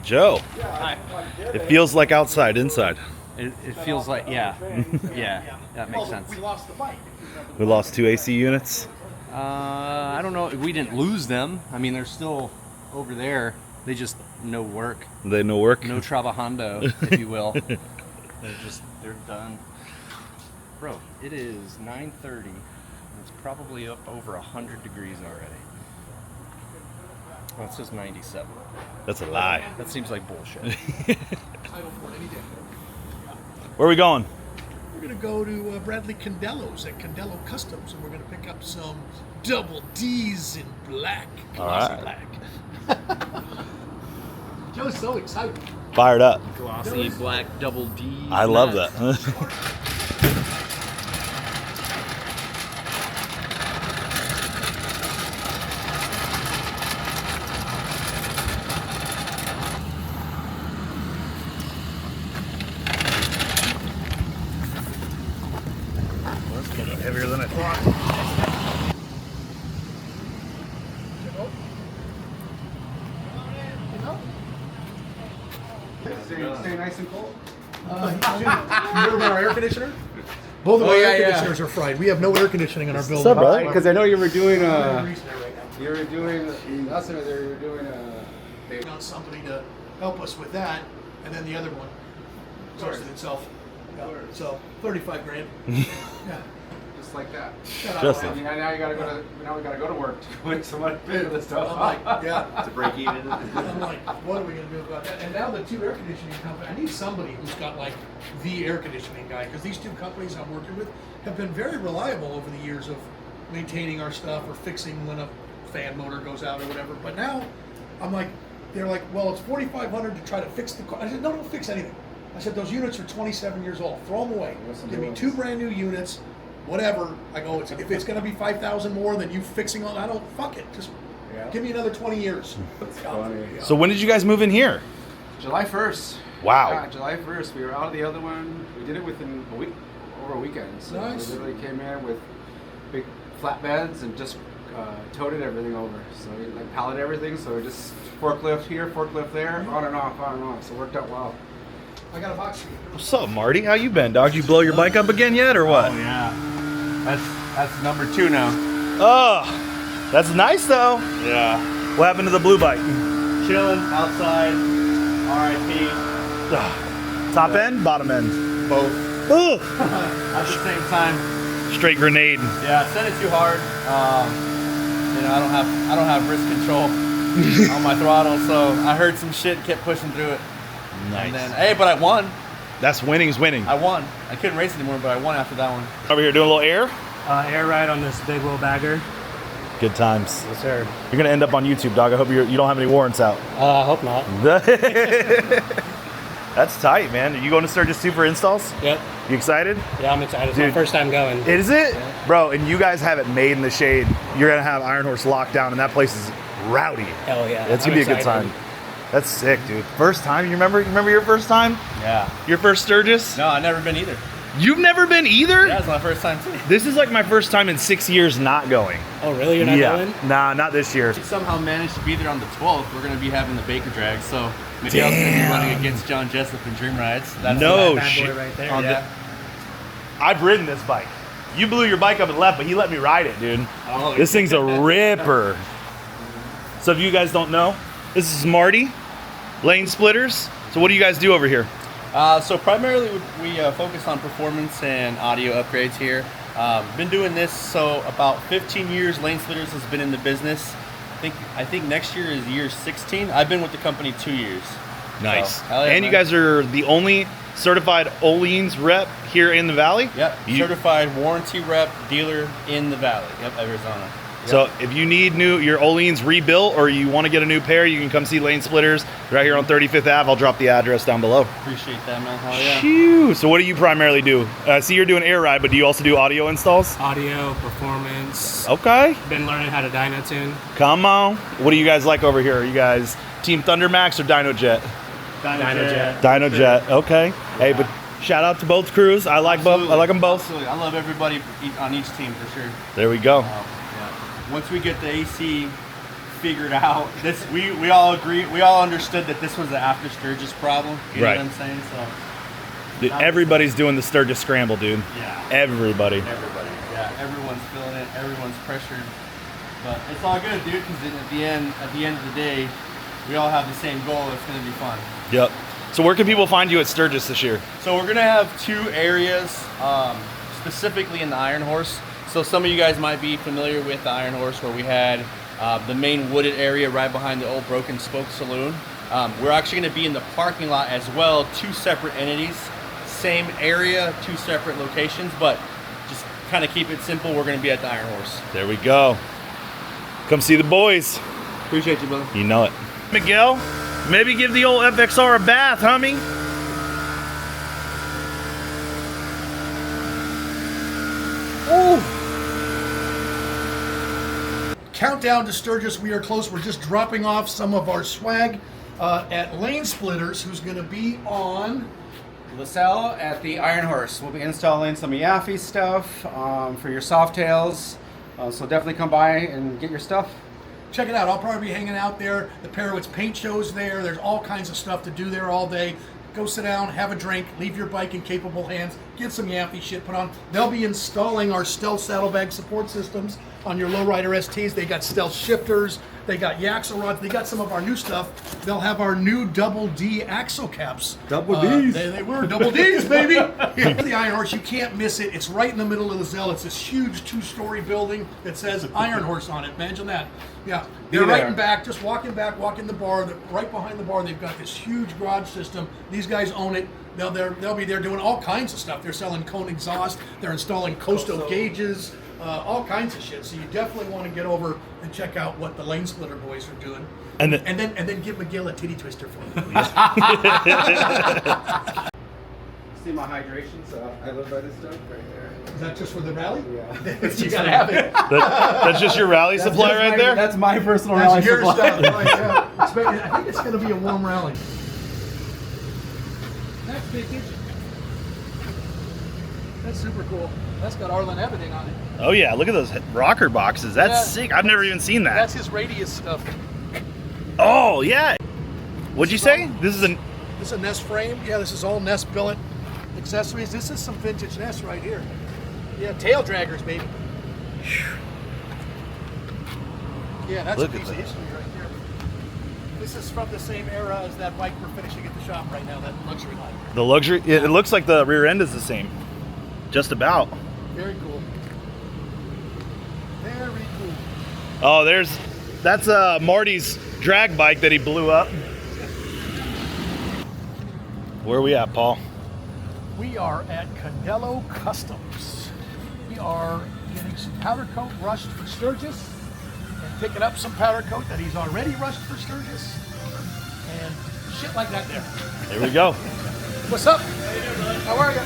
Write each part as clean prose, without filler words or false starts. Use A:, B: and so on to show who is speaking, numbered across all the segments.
A: Joe.
B: Hi.
A: It feels like outside, inside.
B: It feels like, yeah. Yeah, that makes sense.
C: We lost the bike.
A: We lost 2 AC units.
B: I don't know. We didn't lose them. I mean, they're still over there. They just no work.
A: They no work?
B: No trabajando, if you will. They're done. Bro, it is 9:30. It's probably up over 100 degrees already. Well, it says 97.
A: That's a lie.
B: That seems like bullshit.
C: Title for any day.
A: Where are we going?
C: We're going to go to Bradley Condello's at Condello Customs, and we're going to pick up some double D's in black. Glossy
A: All right.
C: black. Joe's so excited.
A: Fired up.
B: Glossy black double D.
A: I love that. Heavier than I thought.
D: Stay nice and cold.
C: You heard about our air conditioner? Both of our air conditioners are fried. We have no air conditioning in our building.
A: up, brother?
D: Because I know you were doing
C: On somebody to help us with that, and then the other one toasted itself. Yeah. So 35 grand. Yeah.
D: just like that.
C: Shut up,
A: Just
C: man.
D: Now we gotta go to work to win so much bit of this stuff.
C: I'm like, yeah.
A: To break even.
C: I'm like, what are we gonna do about that? And now the two air conditioning companies, I need somebody who's got like the air conditioning guy, because these two companies I'm working with have been very reliable over the years of maintaining our stuff or fixing when a fan motor goes out or whatever. But now I'm like, they're like, well, it's $4,500 to try to fix the car. I said, no, don't fix anything. I said, those units are 27 years old. Throw them away. Give me 2 brand new units, whatever. I go, if it's going to be 5,000 more than you fixing on, I don't, fuck it. Just give me another 20 years.
D: That's funny.
A: So when did you guys move in here?
D: July 1st.
A: Wow.
D: Yeah, July 1st. We were out of the other one. We did it within a week, over a weekend. So
C: Nice.
D: we literally came in with big flatbeds and just toted everything over. So we like pallet everything. So we just forklift here, forklift there, on and off, on and off. So it worked out well.
C: I got a box for you.
A: What's up, Marty? How you been, dog? You blow your bike up again yet, or what?
B: Oh, yeah. That's number 2 now.
A: Oh, that's nice though.
B: Yeah.
A: What happened to the blue bike?
B: Chilling outside. RIP.
A: Top end, bottom end.
B: Both.
A: Ugh.
B: At the same time.
A: Straight grenade.
B: Yeah, I sent it too hard. I don't have wrist control on my throttle, so I heard some shit and kept pushing through it.
A: Nice.
B: And then, hey, but I won.
A: That's winning's winning.
B: I won. I couldn't race anymore, but I won after that one.
A: Over here doing a little air.
E: Air ride on this big little bagger.
A: Good times.
E: Yes, sir.
A: You're gonna end up on YouTube, dog. I hope you don't have any warrants out.
E: I hope not.
A: That's tight, man. Are you going to Sturgis Super installs?
E: Yep.
A: You excited?
E: Yeah, I'm excited. It's
A: Dude.
E: my first time going.
A: Is it? Yeah. Bro, and you guys have it made in the shade. You're gonna have Iron Horse locked down, and that place is rowdy.
E: Hell yeah.
A: It's gonna be a good time. That's sick, dude. First time, you remember your first time?
B: Yeah.
A: Your first Sturgis?
B: No, I've never been either.
A: You've never been either?
B: Yeah, it's my first time too.
A: This is like my first time in 6 years not going.
E: Oh, really? You're not going?
A: Nah, not this year.
B: We somehow managed to be there on the 12th. We're going to be having the Baker Drag, so Miguel's going to be running against John Jessup in Dream Rides. That's
A: No
E: Bad
A: shit.
E: boy right there.
B: Yeah.
A: I've ridden this bike. You blew your bike up and left, but he let me ride it, dude.
B: Oh,
A: This thing's a ripper. So if you guys don't know, this is Marty, Lane Splitters. So what do you guys do over here?
B: So primarily we focus on performance and audio upgrades here. Been doing this so about 15 years. Lane Splitters has been in the business. I think next year is year 16. I've been with the company 2 years.
A: Nice.
B: So, hell yeah,
A: and you
B: man.
A: guys are the only certified Oleans rep here in the Valley?
B: Yep. Certified warranty rep dealer in the Valley. Yep, Arizona.
A: So if you need your Oleans rebuilt or you want to get a new pair, you can come see Lane Splitters right here on 35th Ave. I'll drop the address down below.
B: Appreciate that, man. Hell yeah.
A: Phew. So what do you primarily do? I see you're doing air ride, but do you also do audio installs?
E: Audio, performance.
A: Okay.
E: Been learning how to dyno tune.
A: Come on. What do you guys like over here? Are you guys Team Thundermax or DynoJet?
E: DynoJet.
A: DynoJet. Okay. Hey, but shout out to both crews. I like both. I like them both.
B: Absolutely. I love everybody on each team for sure.
A: There we go.
B: Yeah. Once we get the AC figured out this. We all understood that this was the after Sturgis problem. You know
A: Right.
B: what I'm saying? So
A: Dude, everybody's doing the Sturgis scramble, dude.
B: yeah,
A: Everybody.
B: yeah, everyone's feeling it. Everyone's pressured, but it's all good, dude. Because at the end of the day, we all have the same goal. It's gonna be fun.
A: Yep. So where can people find you at Sturgis this year?
B: So we're gonna have 2 areas, specifically in the Iron Horse. So some of you guys might be familiar with the Iron Horse, where we had the main wooded area right behind the old Broken Spoke Saloon. We're actually gonna be in the parking lot as well, 2 separate entities, same area, 2 separate locations, but just kind of keep it simple. We're gonna be at the Iron Horse.
A: There we go. Come see the boys.
B: Appreciate you, brother.
A: You know it. Miguel, maybe give the old FXR a bath, homie.
C: Countdown to Sturgis. We are close. We're just dropping off some of our swag at Lane Splitters, who's going to be on.
D: LaSalle at the Iron Horse. We'll be installing some Yaffe stuff for your soft tails. So definitely come by and get your stuff.
C: Check it out. I'll probably be hanging out there. The Parowitz paint show's there. There's all kinds of stuff to do there all day. Go sit down, have a drink, leave your bike in capable hands, get some Yaffe shit put on. They'll be installing our Stealth saddlebag support systems on your lowrider STs. They got Stealth shifters, they got Yaxle rods, they got some of our new stuff. They'll have our new Double D axle caps.
D: Double Ds.
C: They were Double Ds, baby. The Iron Horse, you can't miss it. It's right in the middle of the Zell. It's this huge 2-story building that says Iron Horse on it. Imagine that. Yeah, they're
D: Be
C: right
D: there.
C: in back, just walking back, walking the bar. They're right behind the bar. They've got this huge garage system. These guys own it. They'll be there doing all kinds of stuff. They're selling cone exhaust. They're installing Coastal gauges, all kinds of shit. So you definitely want to get over and check out what the Lane Splitter boys are doing.
A: And
C: And then give McGill a titty twister for me, please.
D: See my hydration, so I live by this stuff right there.
C: Is that just for the rally?
D: Yeah.
C: You gotta have it.
A: that's just your rally supply
D: That's
A: right
D: my-
A: there?
D: That's my personal rally
C: That's your
D: supply.
C: stuff. Right, yeah. I think it's gonna be a warm rally. That's vintage. That's super cool. That's got Arlen everything on it.
A: Oh yeah, look at those rocker boxes. That's
C: Yeah.
A: sick. I've never even seen that.
C: That's his radius stuff.
A: Oh yeah. What'd you say? This is an
C: This is a Ness frame. Yeah, this is all Ness billet accessories. This is some vintage Ness right here. Yeah, tail draggers, baby. Yeah, that's
A: Look
C: a
A: at
C: piece of
A: that.
C: history right here. This is from the same era as that bike we're finishing at the shop right now, that luxury line.
A: the luxury. It looks like the rear end is the same. Just about.
C: Very cool. Very cool.
A: Oh, that's Marty's drag bike that he blew up. Where are we at, Paul?
C: We are at Condello Customs. We are getting some powder coat rushed for Sturgis and picking up some powder coat that he's already rushed for Sturgis and shit like that there.
A: There we go.
C: What's up? How are you?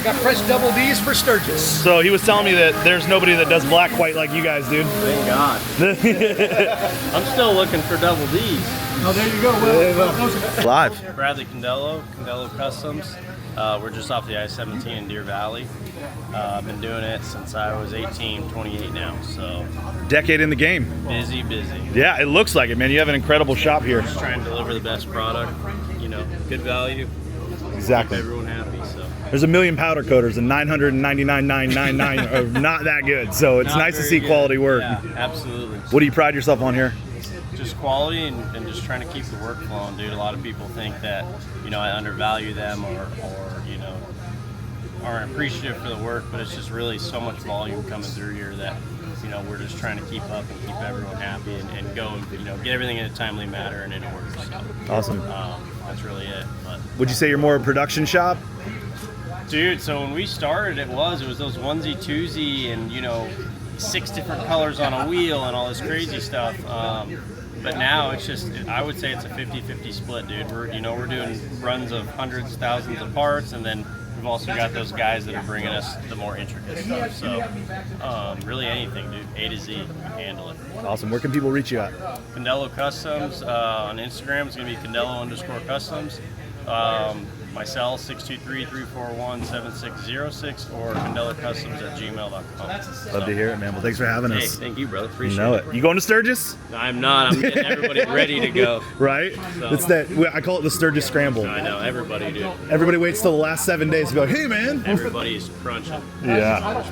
C: Got fresh double D's for Sturgis.
A: So he was telling me that there's nobody that does black quite like you guys, dude.
B: Thank God. I'm still looking for double D's.
C: Oh, there you go. Well,
A: Live.
F: Bradley Condello Customs. We're just off the I-17 in Deer Valley. I've been doing it since I was 18, 28 now, so
A: Decade in the game.
F: busy.
A: Yeah, it looks like it, man. You have an incredible shop here.
F: Just trying to deliver the best product, good value,
A: Exactly.
F: everyone happy, so.
A: There's a million powder coaters and 999,999 are not that good. So it's
F: Not
A: nice to
F: very
A: see
F: good.
A: quality work.
F: Yeah, absolutely.
A: What do you pride yourself on here?
F: Just quality and just trying to keep the work flowing, dude. A lot of people think that, I undervalue them or aren't appreciative for the work, but it's just really so much volume coming through here that, we're just trying to keep up and keep everyone happy and go and, get everything in a timely manner and in order. So,
A: Awesome.
F: that's really it. But
A: Would you say you're more a production shop?
F: dude, so when we started, it was those onesie twosie and 6 different colors on a wheel and all this crazy stuff. But now it's just, I would say it's a 50-50 split, dude. We're doing runs of hundreds, thousands of parts, and then we've also got those guys that are bringing us the more intricate stuff. So really anything, dude, A to Z, handle it.
A: Awesome. Where can people reach you at?
F: Condello Customs on Instagram is going to be Condello_Customs. My cell 623-341-7606 or CondelloCustoms@gmail.com.
A: Love to hear it, man. Well, thanks for having
F: Hey,
A: us.
F: thank you, brother.
A: You
F: Appreciate
A: know
F: it.
A: it. You going to Sturgis?
F: I'm not. I'm getting everybody ready to go.
A: Right? It's that, I call it the Sturgis Scramble.
F: I know, everybody, dude.
A: Everybody waits till the last 7 days to be like, hey, man.
F: Everybody's crunching.
A: Yeah.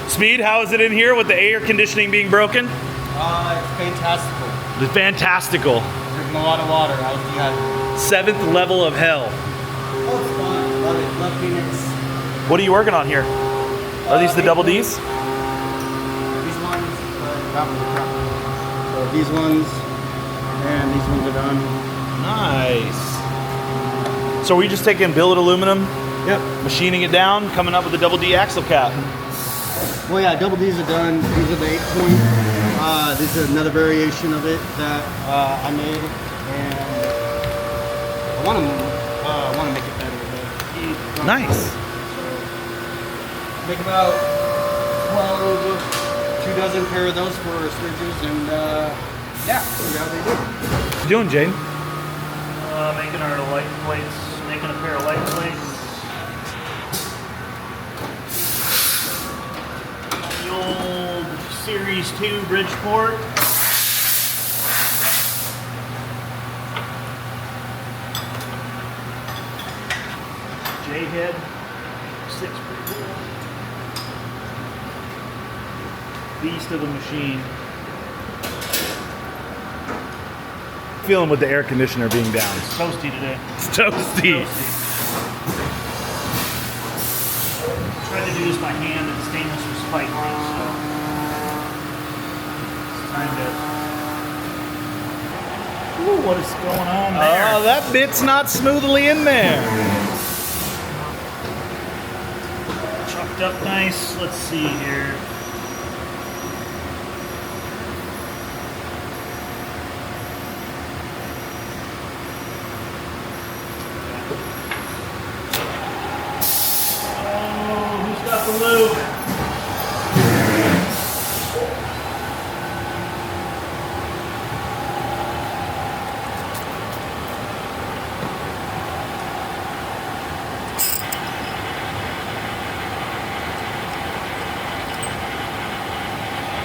A: Speed, how is it in here with the air conditioning being broken?
D: It's fantastical.
A: It's fantastical.
D: Drinking a lot of water. How's the guy?
A: 7th level of hell.
D: Oh, it's fun. Love it. Love Phoenix.
A: What are you working on here? Are these the double Ds?
D: These ones, so these ones, and these ones are done.
A: Nice. So were you just taking billet aluminum,
D: Yep.
A: machining it down, coming up with a double D axle cap?
D: Well, yeah, double D's are done. These are the 8-point. This is another variation of it that I made, and I want to make it better. But
A: Nice.
D: make about 2 dozen pair of those for Sturgis, and yeah, see how they do.
A: What you doing, Jane?
G: Making our light plates, making a pair of light plates. The old Series 2 Bridgeport. J-head, 6 beast of a machine.
A: Feeling with the air conditioner being down.
G: It's toasty today.
A: It's toasty.
G: Tried to do this by hand, and stainless was spiky, so it's time to. Ooh, what is going on there?
A: Oh, that bit's not smoothly in there.
G: Chucked up nice. Let's see here. Oh, who's got the lube?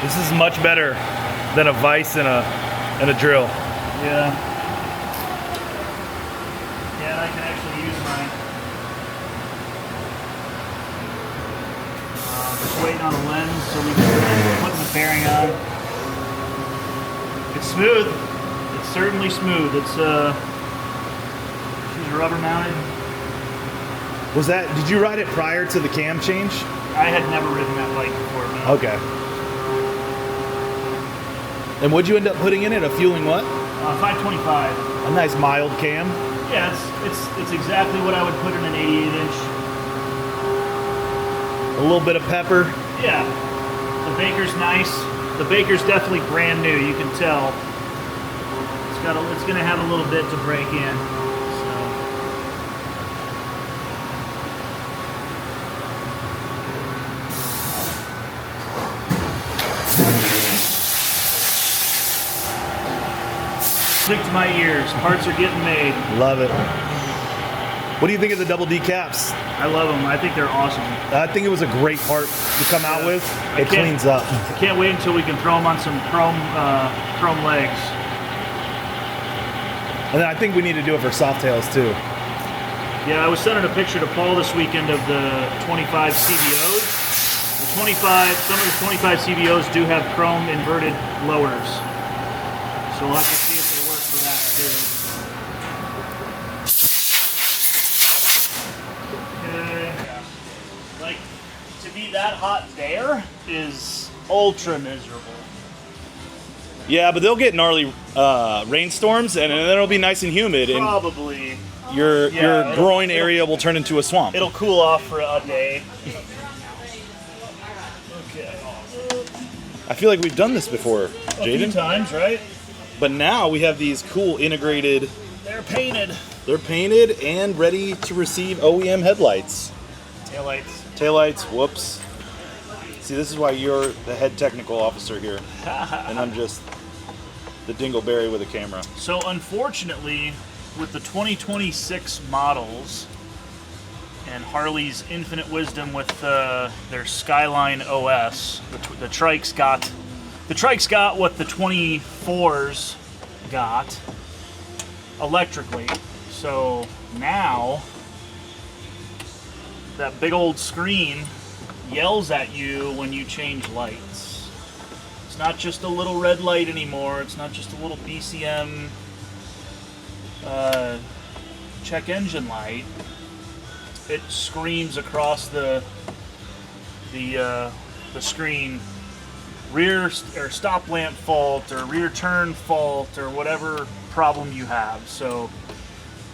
A: This is much better than a vise and a drill.
G: Yeah. Yeah, and I can actually use mine. Just waiting on a lens so we can put the bearing on. It's smooth. It's certainly smooth. It's she's rubber mounted.
A: Was that, did you ride it prior to the cam change?
G: I had never ridden that bike before, no.
A: Okay. And what'd you end up putting in it? A fueling what?
G: 525.
A: A nice mild cam.
G: Yeah, it's exactly what I would put in an 88-inch.
A: A little bit of pepper.
G: Yeah, the Baker's nice. The Baker's definitely brand new. You can tell. It's gonna have a little bit to break in. Click to my ears. Parts are getting made.
A: Love it. What do you think of the double D caps?
G: I love them. I think they're awesome.
A: I think it was a great part to come out with. It cleans up.
G: I can't wait until we can throw them on some chrome legs.
A: And then I think we need to do it for Softails too.
G: Yeah, I was sending a picture to Paul this weekend of the 25 CVOs. Some of the 25 CVOs do have chrome inverted lowers. So we'll have to see if it'll work for that too. Okay. Like, to be that hot there is ultra miserable.
A: Yeah, but they'll get gnarly rainstorms, and then it'll be nice and humid, and
G: Probably.
A: your
G: it'll-
A: groin area will turn into a swamp.
G: It'll cool off for a day. Okay.
A: I feel like we've done this before,
G: A few
A: Jaden.
G: times, right?
A: But now we have these cool integrated.
G: They're painted.
A: They're painted and ready to receive OEM headlights.
G: Taillights.
A: Taillights, whoops. See, this is why you're the head technical officer here, and I'm just the dingleberry with a camera.
G: So unfortunately, with the 2026 models and Harley's infinite wisdom with their Skyline OS, the Trikes got what the 24s got electrically. So now that big old screen yells at you when you change lights. It's not just a little red light anymore. It's not just a little BCM check engine light. It screams across the screen, rear or stop lamp fault or rear turn fault or whatever problem you have. So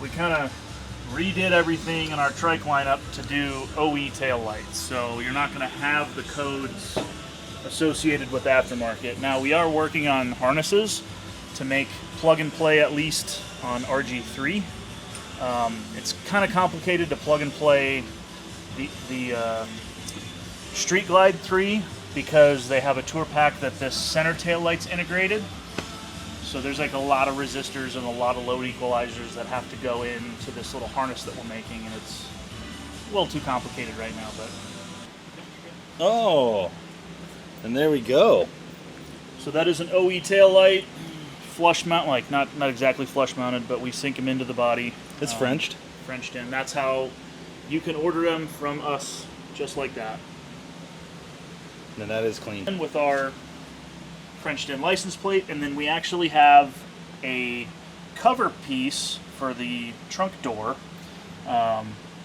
G: we kind of redid everything in our trike lineup to do OE tail lights. So you're not going to have the codes associated with aftermarket. Now we are working on harnesses to make plug and play at least on RG3. It's kind of complicated to plug and play the Street Glide 3 because they have a tour pack that this center tail light's integrated. So there's like a lot of resistors and a lot of load equalizers that have to go into this little harness that we're making, and it's a little too complicated right now, but.
A: Oh, and there we go.
G: So that is an OE tail light, flush mount, like not exactly flush mounted, but we sink them into the body.
A: It's Frenched.
G: Frenched in. That's how you can order them from us, just like that.
A: And that is clean.
G: And with our Frenched in license plate, and then we actually have a cover piece for the trunk door.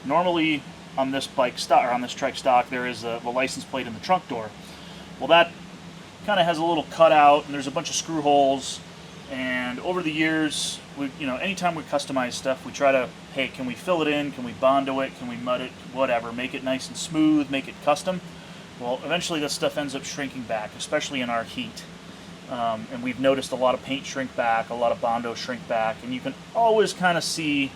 G: Normally on this bike stock, or on this trike stock, there is the license plate in the trunk door. Well, that kind of has a little cutout, and there's a bunch of screw holes. And over the years, anytime we customize stuff, we try to, hey, can we fill it in? Can we Bondo it? Can we mud it? Whatever. Make it nice and smooth. Make it custom. Well, eventually this stuff ends up shrinking back, especially in our heat. And we've noticed a lot of paint shrink back, a lot of Bondo shrink back, and you can always kind of see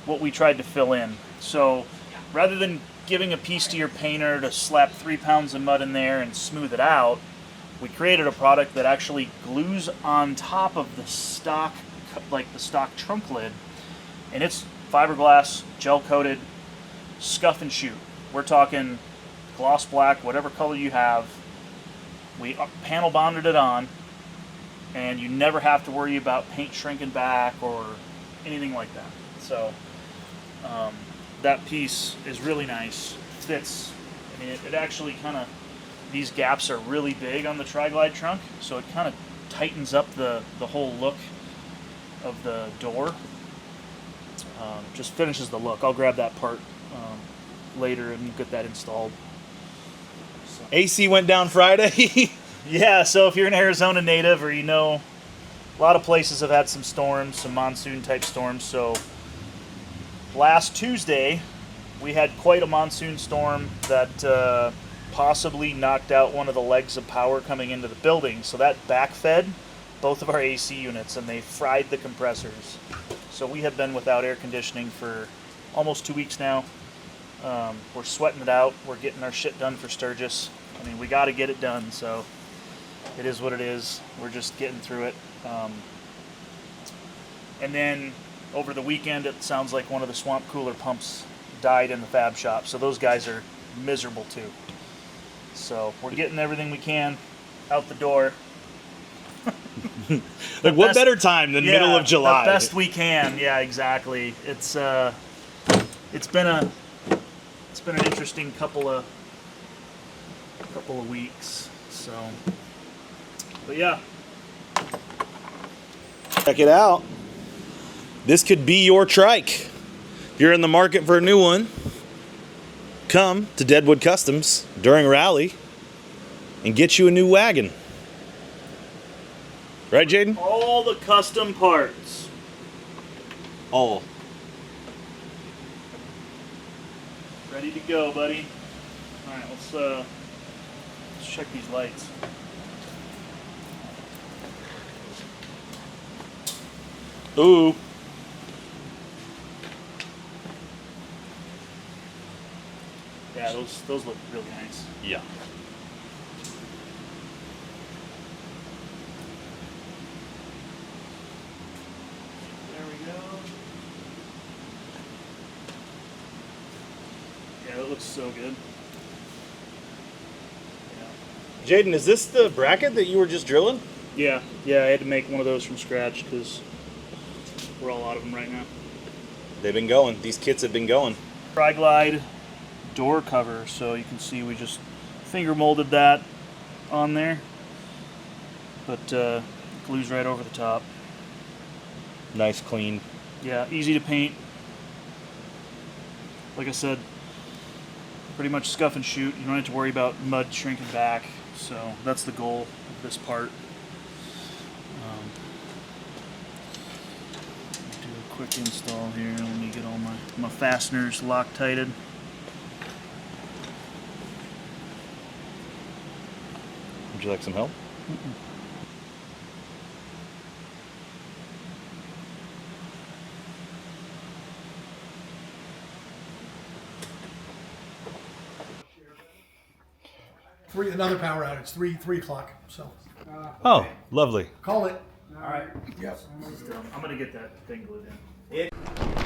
G: what we tried to fill in. So rather than giving a piece to your painter to slap 3 pounds of mud in there and smooth it out, we created a product that actually glues on top of the stock, like the stock trunk lid, and it's fiberglass, gel coated, scuff and shoot. We're talking gloss black, whatever color you have. We panel bonded it on, and you never have to worry about paint shrinking back or anything like that. So that piece is really nice. Fits. I mean, it actually kind of, these gaps are really big on the Tri-Glide trunk, so it kind of tightens up the whole look of the door. Just finishes the look. I'll grab that part later and get that installed. So.
A: AC went down Friday.
G: Yeah, so if you're an Arizona native, or a lot of places have had some storms, some monsoon type storms. So last Tuesday, we had quite a monsoon storm that possibly knocked out one of the legs of power coming into the building. So that backfed both of our AC units, and they fried the compressors. So we have been without air conditioning for almost 2 weeks now. We're sweating it out. We're getting our shit done for Sturgis. I mean, we got to get it done, so it is what it is. We're just getting through it. And then over the weekend, it sounds like one of the swamp cooler pumps died in the fab shop, so those guys are miserable too. So we're getting everything we can out the door.
A: Like, what better time than middle of July?
G: The best we can. Yeah, exactly. It's been an interesting couple of weeks. So, but yeah.
A: Check it out. This could be your trike. If you're in the market for a new one, come to Deadwood Customs during rally and get you a new wagon. Right, Jaden?
G: All the custom parts.
A: All.
G: Ready to go, buddy. All right, let's check these lights.
A: Ooh.
G: Yeah, those look really nice.
A: Yeah.
G: There we go. Yeah, that looks so good.
A: Jaden, is this the bracket that you were just drilling?
G: Yeah, I had to make one of those from scratch because we're all out of them right now.
A: They've been going. These kits have been going.
G: Tri-Glide door cover, so you can see we just finger molded that on there, but glues right over the top.
A: Nice, clean.
G: Yeah, easy to paint. Like I said, pretty much scuff and shoot. You don't have to worry about mud shrinking back, so that's the goal of this part. Do a quick install here. Let me get all my fasteners Loctited.
A: Would you like some help?
C: Another power outage, 3 o'clock. So
A: Oh, lovely.
C: call it.
G: All right.
C: Yep.
G: I'm gonna get that thing glued in.